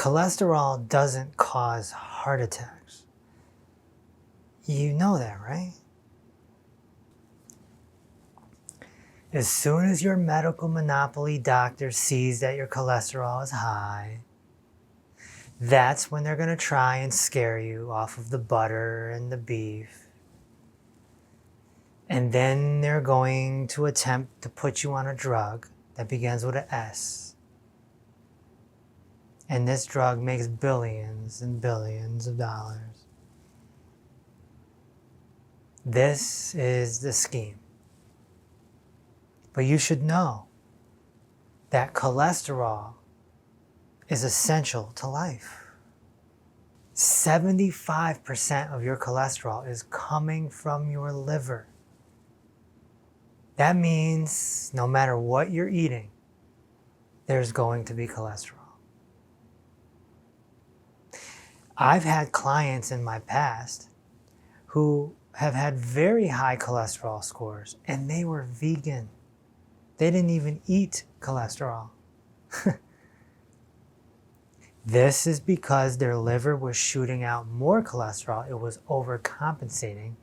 Cholesterol doesn't cause heart attacks. You know that, right? As soon as your medical monopoly doctor sees that your cholesterol is high, that's when they're going to try and scare you off of the butter and the beef. And then they're going to attempt to put you on a drug that begins with an S. And this drug makes billions and billions of dollars. This is the scheme. But you should know that cholesterol is essential to life. 75% of your cholesterol is coming from your liver. That means no matter what you're eating, there's going to be cholesterol. I've had clients in my past who have had very high cholesterol scores, and they were vegan. They didn't even eat cholesterol. This is because their liver was shooting out more cholesterol. It was overcompensating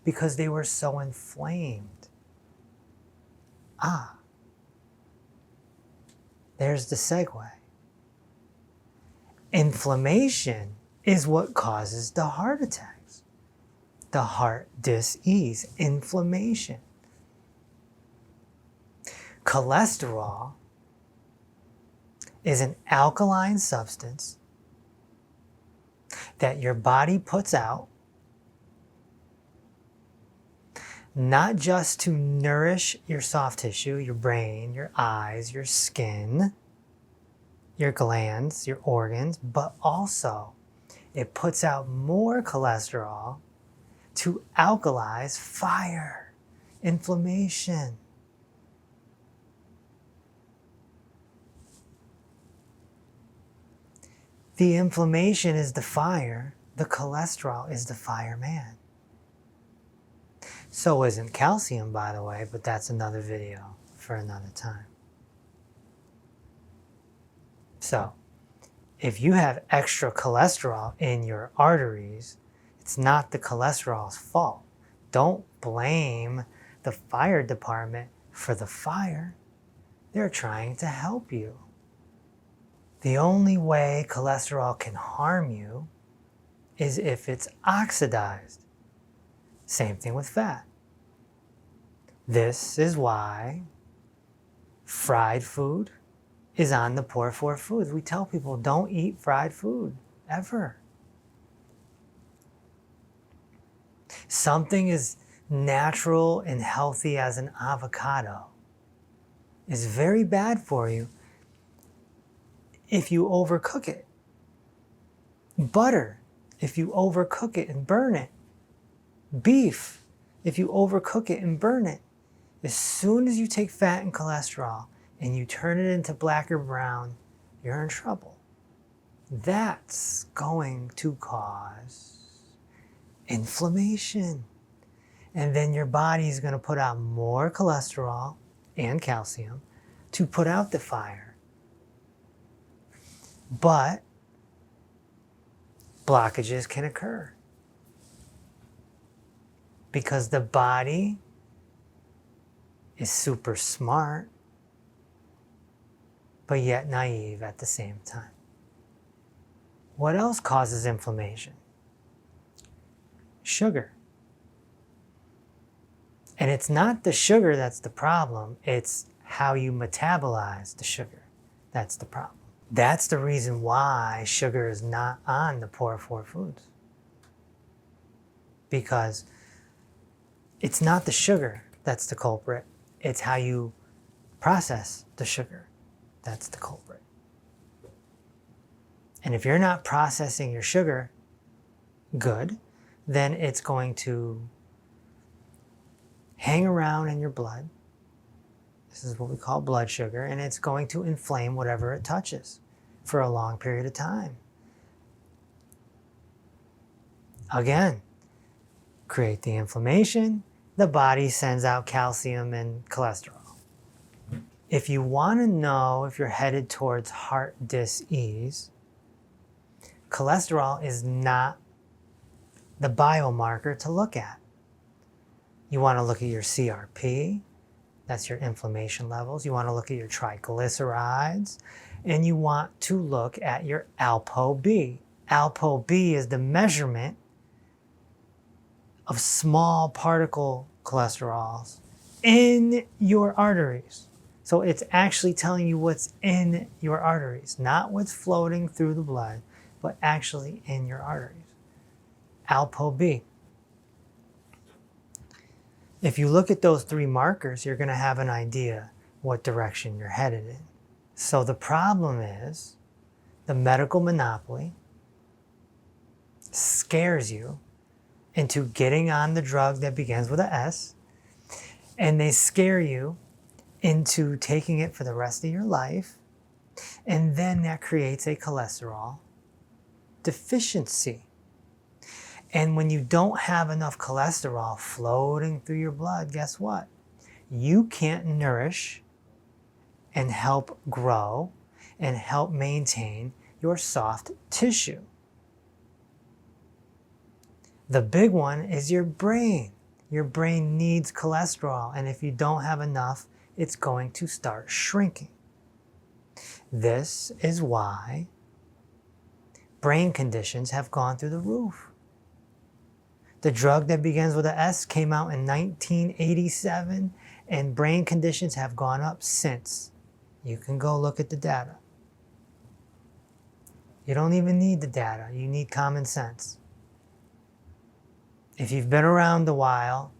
because they were so inflamed. There's the segue. Inflammation is what causes the heart attacks, the heart dis-ease, inflammation. Cholesterol is an alkaline substance that your body puts out, not just to nourish your soft tissue, your brain, your eyes, your skin, your glands, your organs, but also it puts out more cholesterol to alkalize fire, inflammation. The inflammation is the fire, the cholesterol is the fireman. So isn't calcium, by the way, but that's another video for another time. So, if you have extra cholesterol in your arteries, it's not the cholesterol's fault. Don't blame the fire department for the fire. They're trying to help you. The only way cholesterol can harm you is if it's oxidized. Same thing with fat. This is why fried food is on the poor for foods. We tell people don't eat fried food, ever. Something as natural and healthy as an avocado is very bad for you if you overcook it. Butter, if you overcook it and burn it. Beef, if you overcook it and burn it. As soon as you take fat and cholesterol and you turn it into black or brown, you're in trouble. That's going to cause inflammation. And then your body is going to put out more cholesterol and calcium to put out the fire. But blockages can occur because the body is super smart, but yet naive at the same time. What else causes inflammation? Sugar. And it's not the sugar that's the problem, it's how you metabolize the sugar that's the problem. That's the reason why sugar is not on the poor for foods. Because it's not the sugar that's the culprit, it's how you process the sugar that's the culprit. And if you're not processing your sugar good, then it's going to hang around in your blood. This is what we call blood sugar, and it's going to inflame whatever it touches for a long period of time. Again, create the inflammation, the body sends out calcium and cholesterol. If you want to know if you're headed towards heart dis-ease, cholesterol is not the biomarker to look at. You want to look at your CRP, that's your inflammation levels. You want to look at your triglycerides, and you want to look at your ApoB. ApoB is the measurement of small particle cholesterols in your arteries. So it's actually telling you what's in your arteries, not what's floating through the blood, but actually in your arteries. ApoB. If you look at those three markers, you're going to have an idea what direction you're headed in. So the problem is the medical monopoly scares you into getting on the drug that begins with an S, and they scare you into taking it for the rest of your life, and then that creates a cholesterol deficiency. And when you don't have enough cholesterol floating through your blood, guess what? You can't nourish and help grow and help maintain your soft tissue. The big one is your brain. Your brain needs cholesterol, and if you don't have enough, it's going to start shrinking. This is why brain conditions have gone through the roof. The drug that begins with an S came out in 1987, and brain conditions have gone up since. You can go look at the data. You don't even need the data. You need common sense. If you've been around a while,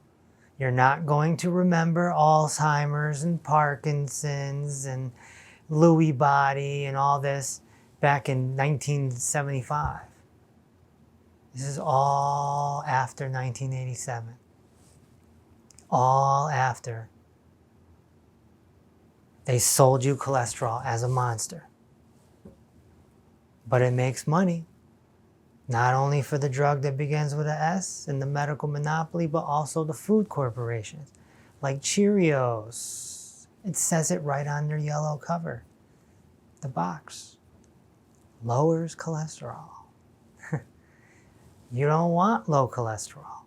you're not going to remember Alzheimer's and Parkinson's and Lewy body and all this back in 1975. This is all after 1987. All after. They sold you cholesterol as a monster. But it makes money. Not only for the drug that begins with an S and the medical monopoly, but also the food corporations. Like Cheerios. It says it right on their yellow cover. The box. Lowers cholesterol. You don't want low cholesterol.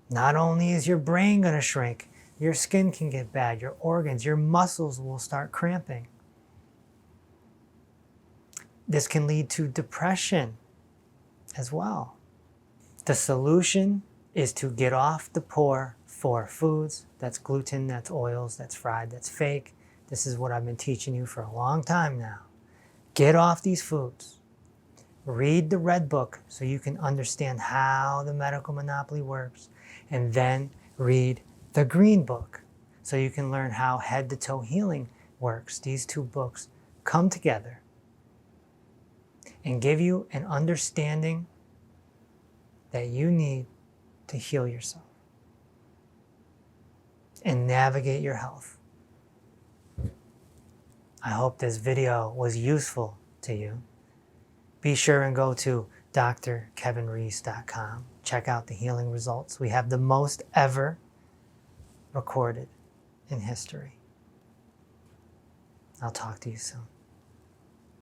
Not only is your brain going to shrink, your skin can get bad, your organs, your muscles will start cramping. This can lead to depression as well. The solution is to get off the poor four foods. That's gluten, that's oils, that's fried, that's fake. This is what I've been teaching you for a long time now. Get off these foods. Read the red book so you can understand how the medical monopoly works, and then read the green book so you can learn how head to toe healing works. These two books come together and give you an understanding that you need to heal yourself and navigate your health. I hope this video was useful to you. Be sure and go to drkevinreese.com. Check out the healing results. We have the most ever recorded in history. I'll talk to you soon.